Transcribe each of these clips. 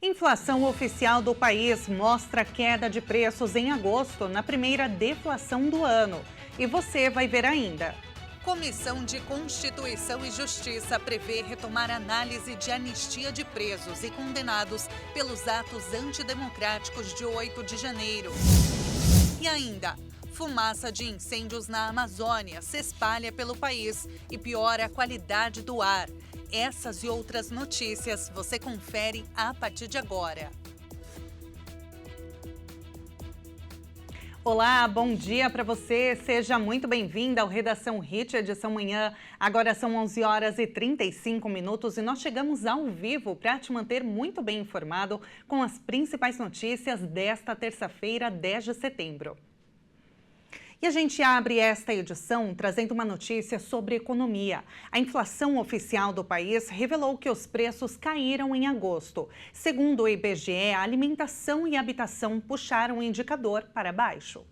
Inflação oficial do país mostra queda de preços em agosto, na primeira deflação do ano. E você vai ver ainda. Comissão de Constituição e Justiça prevê retomar análise de anistia de presos e condenados pelos atos antidemocráticos de 8 de janeiro. E ainda, fumaça de incêndios na Amazônia se espalha pelo país e piora a qualidade do ar. Essas e outras notícias você confere a partir de agora. Olá, bom dia para você. Seja muito bem-vinda ao Redação Hit, edição manhã. Agora são 11 horas e 35 minutos e nós chegamos ao vivo para te manter muito bem informado com as principais notícias desta terça-feira, 10 de setembro. E a gente abre esta edição trazendo uma notícia sobre economia. A inflação oficial do país revelou que os preços caíram em agosto. Segundo o IBGE, a alimentação e a habitação puxaram o indicador para baixo.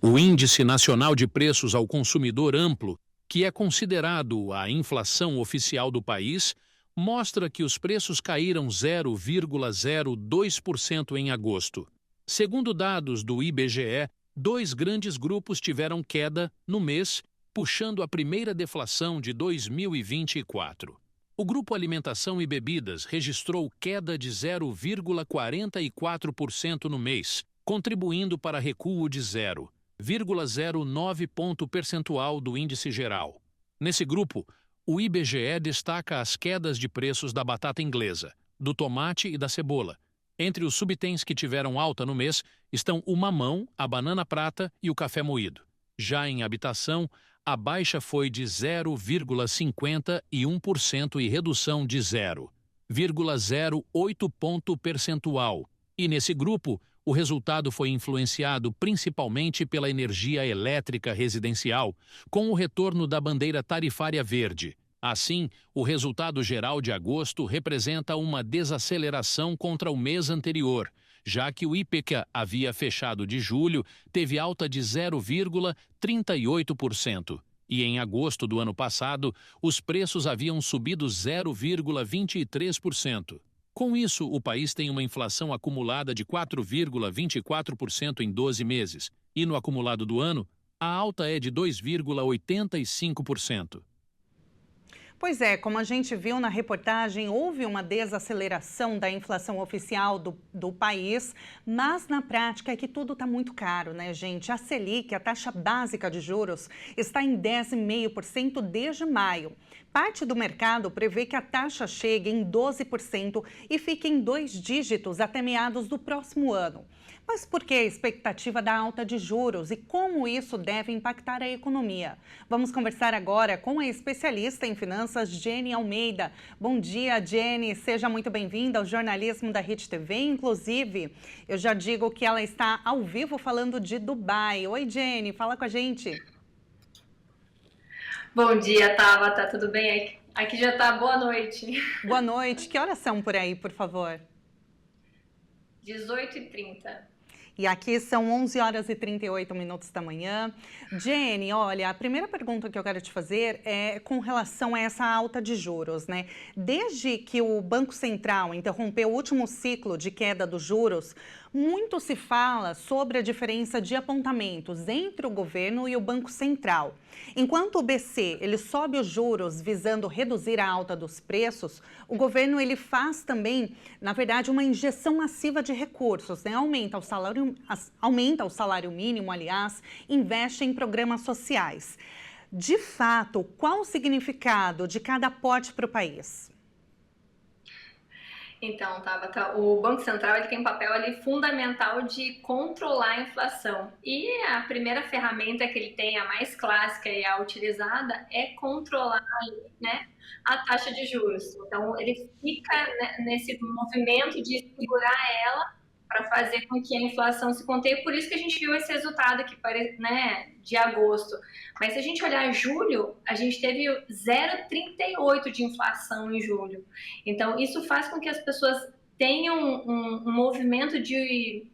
O Índice Nacional de Preços ao Consumidor Amplo, que é considerado a inflação oficial do país, mostra que os preços caíram 0,02% em agosto. Segundo dados do IBGE, dois grandes grupos tiveram queda no mês, puxando a primeira deflação de 2024. O grupo Alimentação e Bebidas registrou queda de 0,44% no mês, contribuindo para recuo de 0,09 ponto percentual do índice geral. Nesse grupo, o IBGE destaca as quedas de preços da batata inglesa, do tomate e da cebola. Entre os subitens que tiveram alta no mês estão o mamão, a banana prata e o café moído. Já em habitação, a baixa foi de 0,51% e redução de 0,08 ponto percentual. E nesse grupo, o resultado foi influenciado principalmente pela energia elétrica residencial, com o retorno da bandeira tarifária verde. Assim, o resultado geral de agosto representa uma desaceleração contra o mês anterior, já que o IPCA havia fechado de julho teve alta de 0,38%. E em agosto do ano passado, os preços haviam subido 0,23%. Com isso, o país tem uma inflação acumulada de 4,24% em 12 meses. E no acumulado do ano, a alta é de 2,85%. Pois é, como a gente viu na reportagem, houve uma desaceleração da inflação oficial do país, mas na prática é que tudo está muito caro, né, gente? A Selic, a taxa básica de juros, está em 10,5% desde maio. Parte do mercado prevê que a taxa chegue em 12% e fique em 2 dígitos até meados do próximo ano. Mas por que a expectativa da alta de juros e como isso deve impactar a economia? Vamos conversar agora com a especialista em finanças, Jenny Almeida. Bom dia, Jenny. Seja muito bem-vinda ao jornalismo da Hit TV. Inclusive, eu já digo que ela está ao vivo falando de Dubai. Oi, Jenny, fala com a gente. Bom dia, Tabata. Tudo bem? Aqui já tá boa noite. Boa noite. Que horas são por aí, por favor? 18h30. E aqui são 11 horas e 38 minutos da manhã. Jenny, olha, a primeira pergunta que eu quero te fazer é com relação a essa alta de juros, né? Desde que o Banco Central interrompeu o último ciclo de queda dos juros, muito se fala sobre a diferença de apontamentos entre o governo e o Banco Central. Enquanto o BC ele sobe os juros visando reduzir a alta dos preços, o governo ele faz também, na verdade, uma injeção massiva de recursos, né? Aumenta o salário mínimo, aliás, investe em programas sociais. De fato, qual o significado de cada aporte para o país? Então, Tabata, o Banco Central ele tem um papel ali fundamental de controlar a inflação. E a primeira ferramenta que ele tem, a mais clássica e a utilizada, é controlar ali, né, a taxa de juros. Então, ele fica, né, nesse movimento de segurar ela para fazer com que a inflação se contenha. Por isso que a gente viu esse resultado aqui, né, de agosto. Mas se a gente olhar julho, a gente teve 0,38 de inflação em julho. Então, isso faz com que as pessoas tenham um movimento de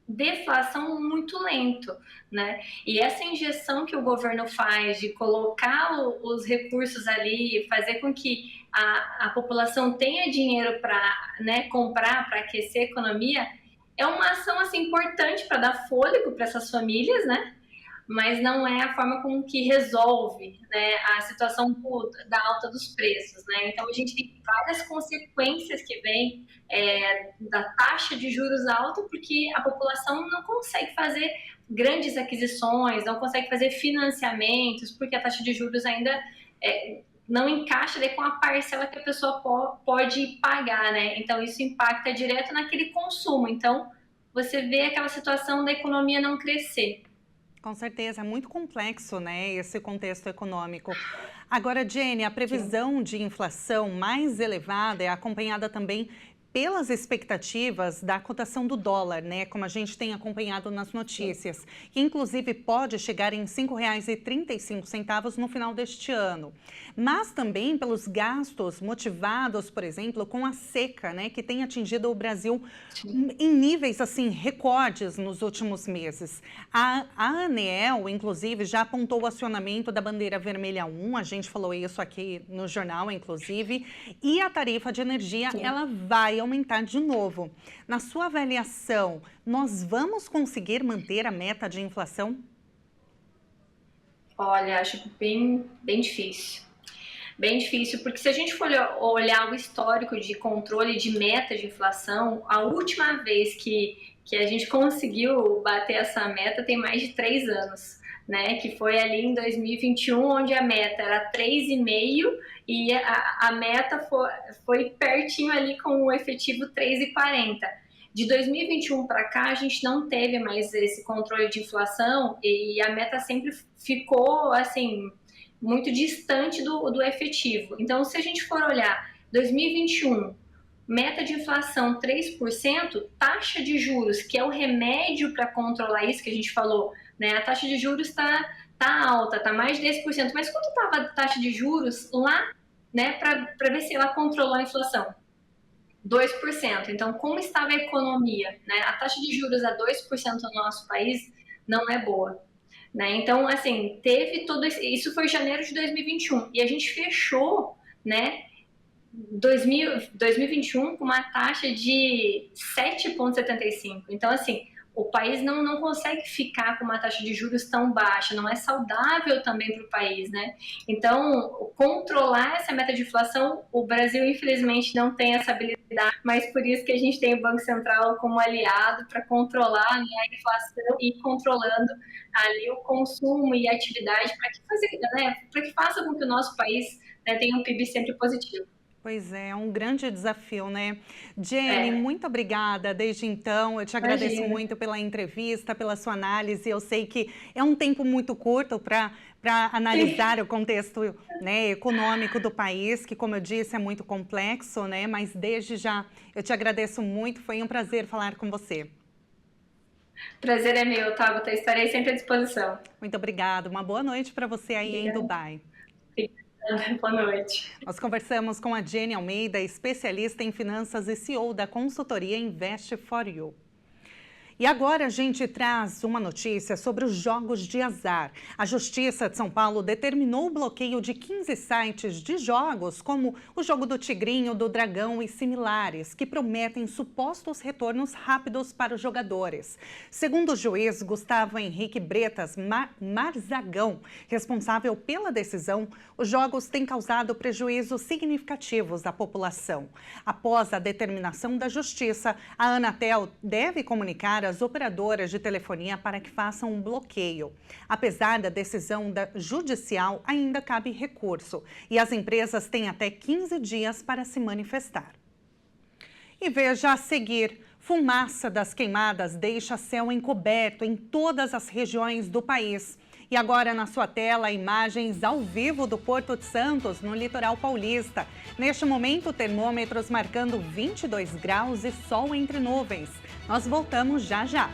deflação muito lento, né? E essa injeção que o governo faz de colocar os recursos ali, fazer com que a população tenha dinheiro para, né, comprar, para aquecer a economia, é uma ação assim importante para dar fôlego para essas famílias, né? Mas não é a forma como que resolve, né, a situação da alta dos preços, né? Então a gente tem várias consequências que vêm da taxa de juros alta, porque a população não consegue fazer grandes aquisições, não consegue fazer financiamentos, porque a taxa de juros ainda não encaixa com a parcela que a pessoa pode pagar, né? Então isso impacta direto naquele consumo. Então você vê aquela situação da economia não crescer. Com certeza, é muito complexo, né, esse contexto econômico. Agora, Jenny, a previsão de inflação mais elevada é acompanhada também pelas expectativas da cotação do dólar, né, como a gente tem acompanhado nas notícias, que inclusive pode chegar em R$ 5,35 no final deste ano. Mas também pelos gastos motivados, por exemplo, com a seca, né, que tem atingido o Brasil em níveis, assim, recordes nos últimos meses. A ANEEL, inclusive, já apontou o acionamento da bandeira vermelha 1, a gente falou isso aqui no jornal, inclusive, e a tarifa de energia, ela vai aumentar de novo. Na sua avaliação, nós vamos conseguir manter a meta de inflação? Olha, acho bem difícil. Bem difícil, porque se a gente for olhar o histórico de controle de meta de inflação, a última vez que a gente conseguiu bater essa meta tem mais de 3 anos, né? Que foi ali em 2021, onde a meta era 3,5 e a meta foi pertinho ali com o efetivo 3,40. De 2021 para cá, a gente não teve mais esse controle de inflação e a meta sempre ficou, assim, muito distante do efetivo. Então, se a gente for olhar 2021, meta de inflação 3%, taxa de juros, que é o remédio para controlar isso que a gente falou, né? A taxa de juros está alta, está mais de 10%. Mas quanto estava a taxa de juros lá, né, para ver se ela controlou a inflação? 2%. Então, como estava a economia, né? A taxa de juros a 2% no nosso país não é boa, né? Então, assim, teve todo isso foi janeiro de 2021 e a gente fechou, né, 2021 com uma taxa de 7,75. Então, assim, o país não consegue ficar com uma taxa de juros tão baixa, não é saudável também para o país, né? Então, controlar essa meta de inflação, o Brasil, infelizmente, não tem essa habilidade, mas por isso que a gente tem o Banco Central como aliado para controlar, né, a inflação e ir controlando ali o consumo e a atividade para que faça com que o nosso país, né, tenha um PIB sempre positivo. Pois é um grande desafio, né? Jenny, muito obrigada desde então. Eu te agradeço muito pela entrevista, pela sua análise. Eu sei que é um tempo muito curto para analisar o contexto, né, econômico do país, que, como eu disse, é muito complexo, né? Mas desde já eu te agradeço muito. Foi um prazer falar com você. Prazer é meu, Tabata. Estarei sempre à disposição. Muito obrigada. Uma boa noite para você aí em Dubai. Boa noite. Nós conversamos com a Jenny Almeida, especialista em finanças e CEO da consultoria Invest for You. E agora a gente traz uma notícia sobre os jogos de azar. A Justiça de São Paulo determinou o bloqueio de 15 sites de jogos, como o jogo do Tigrinho, do Dragão e similares, que prometem supostos retornos rápidos para os jogadores. Segundo o juiz Gustavo Henrique Bretas Marzagão, responsável pela decisão, os jogos têm causado prejuízos significativos à população. Após a determinação da Justiça, a Anatel deve comunicar às operadoras de telefonia para que façam um bloqueio. Apesar da decisão judicial, ainda cabe recurso e as empresas têm até 15 dias para se manifestar. E veja a seguir, fumaça das queimadas deixa céu encoberto em todas as regiões do país. E agora na sua tela, imagens ao vivo do Porto de Santos, no litoral paulista. Neste momento, termômetros marcando 22 graus e sol entre nuvens. Nós voltamos já já.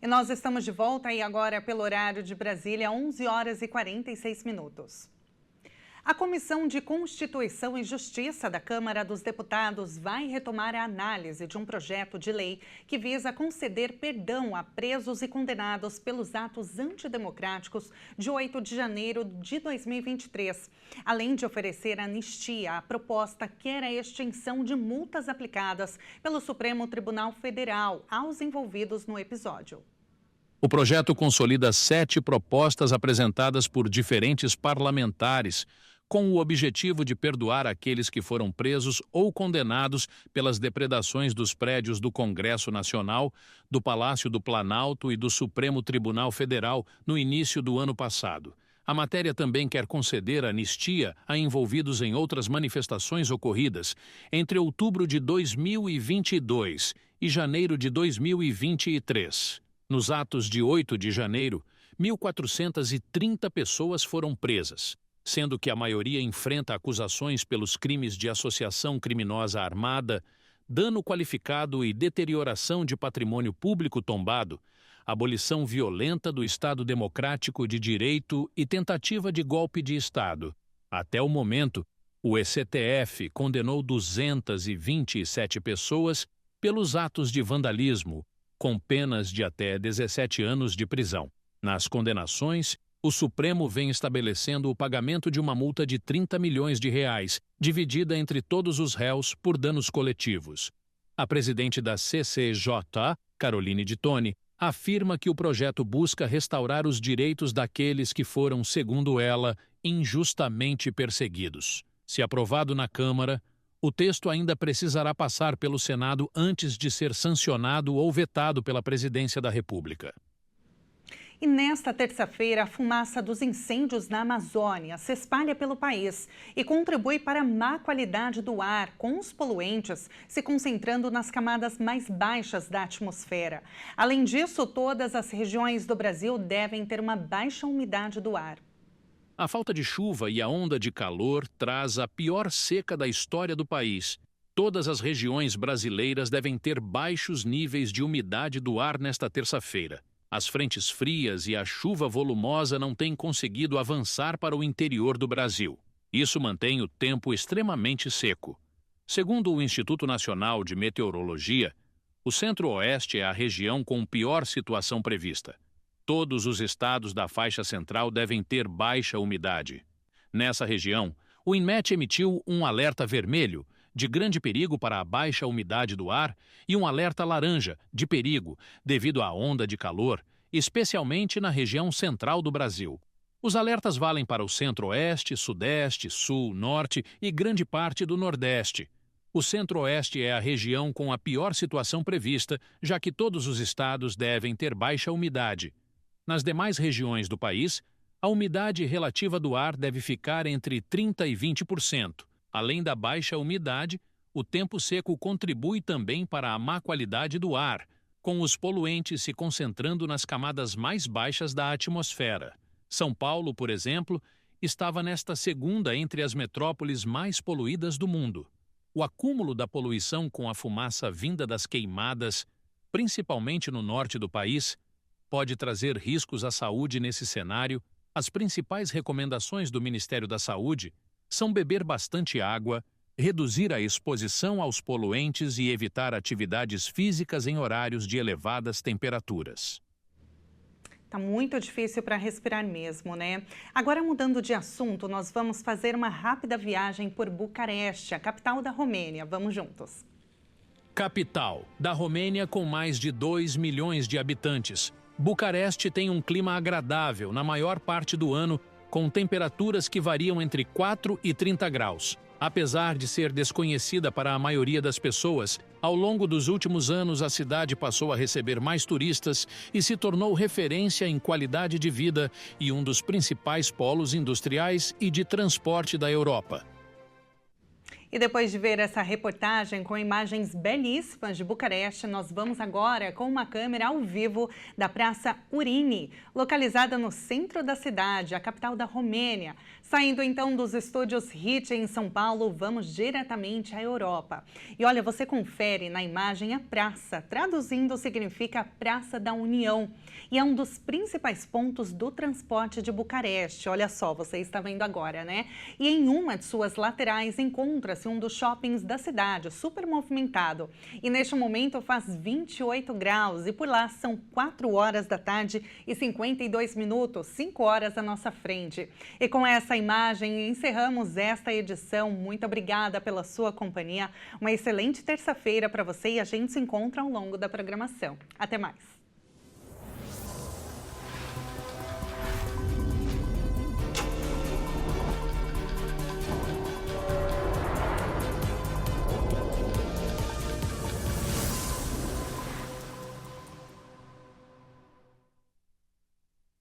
E nós estamos de volta e agora pelo horário de Brasília, 11 horas e 46 minutos. A Comissão de Constituição e Justiça da Câmara dos Deputados vai retomar a análise de um projeto de lei que visa conceder perdão a presos e condenados pelos atos antidemocráticos de 8 de janeiro de 2023. Além de oferecer anistia, a proposta quer a extinção de multas aplicadas pelo Supremo Tribunal Federal aos envolvidos no episódio. O projeto consolida 7 propostas apresentadas por diferentes parlamentares, com o objetivo de perdoar aqueles que foram presos ou condenados pelas depredações dos prédios do Congresso Nacional, do Palácio do Planalto e do Supremo Tribunal Federal no início do ano passado. A matéria também quer conceder anistia a envolvidos em outras manifestações ocorridas entre outubro de 2022 e janeiro de 2023. Nos atos de 8 de janeiro, 1.430 pessoas foram presas, sendo que a maioria enfrenta acusações pelos crimes de associação criminosa armada, dano qualificado e deterioração de patrimônio público tombado, abolição violenta do Estado Democrático de Direito e tentativa de golpe de Estado. Até o momento, o STF condenou 227 pessoas pelos atos de vandalismo, com penas de até 17 anos de prisão. Nas condenações, o Supremo vem estabelecendo o pagamento de uma multa de R$30 milhões, dividida entre todos os réus por danos coletivos. A presidente da CCJ, Caroline de Toni, afirma que o projeto busca restaurar os direitos daqueles que foram, segundo ela, injustamente perseguidos. Se aprovado na Câmara, o texto ainda precisará passar pelo Senado antes de ser sancionado ou vetado pela Presidência da República. E nesta terça-feira, a fumaça dos incêndios na Amazônia se espalha pelo país e contribui para a má qualidade do ar, com os poluentes se concentrando nas camadas mais baixas da atmosfera. Além disso, todas as regiões do Brasil devem ter uma baixa umidade do ar. A falta de chuva e a onda de calor traz a pior seca da história do país. Todas as regiões brasileiras devem ter baixos níveis de umidade do ar nesta terça-feira. As frentes frias e a chuva volumosa não têm conseguido avançar para o interior do Brasil. Isso mantém o tempo extremamente seco. Segundo o Instituto Nacional de Meteorologia, o Centro-Oeste é a região com pior situação prevista. Todos os estados da faixa central devem ter baixa umidade. Nessa região, o INMET emitiu um alerta vermelho de grande perigo para a baixa umidade do ar e um alerta laranja de perigo devido à onda de calor, especialmente na região central do Brasil. Os alertas valem para o Centro-Oeste, Sudeste, Sul, Norte e grande parte do Nordeste. O Centro-Oeste é a região com a pior situação prevista, já que todos os estados devem ter baixa umidade. Nas demais regiões do país, a umidade relativa do ar deve ficar entre 30% e 20%. Além da baixa umidade, o tempo seco contribui também para a má qualidade do ar, com os poluentes se concentrando nas camadas mais baixas da atmosfera. São Paulo, por exemplo, estava nesta segunda entre as metrópoles mais poluídas do mundo. O acúmulo da poluição com a fumaça vinda das queimadas, principalmente no norte do país, pode trazer riscos à saúde nesse cenário. As principais recomendações do Ministério da Saúde são beber bastante água, reduzir a exposição aos poluentes e evitar atividades físicas em horários de elevadas temperaturas. Tá muito difícil para respirar mesmo, né? Agora, mudando de assunto, nós vamos fazer uma rápida viagem por Bucareste, a capital da Romênia. Vamos juntos. Capital da Romênia com mais de 2 milhões de habitantes. Bucareste tem um clima agradável na maior parte do ano, com temperaturas que variam entre 4 e 30 graus. Apesar de ser desconhecida para a maioria das pessoas, ao longo dos últimos anos a cidade passou a receber mais turistas e se tornou referência em qualidade de vida e um dos principais polos industriais e de transporte da Europa. E depois de ver essa reportagem com imagens belíssimas de Bucareste, nós vamos agora com uma câmera ao vivo da Praça Urini, localizada no centro da cidade, a capital da Romênia. Saindo então dos estúdios HIT em São Paulo, vamos diretamente à Europa. E olha, você confere na imagem a praça, traduzindo significa Praça da União. E é um dos principais pontos do transporte de Bucareste. Olha só, você está vendo agora, né? E em uma de suas laterais encontra-se um dos shoppings da cidade, super movimentado. E neste momento faz 28 graus e por lá são 4 horas da tarde e 52 minutos, 5 horas à nossa frente. E com essa imagem encerramos esta edição. Muito obrigada pela sua companhia. Uma excelente terça-feira para você e a gente se encontra ao longo da programação. Até mais!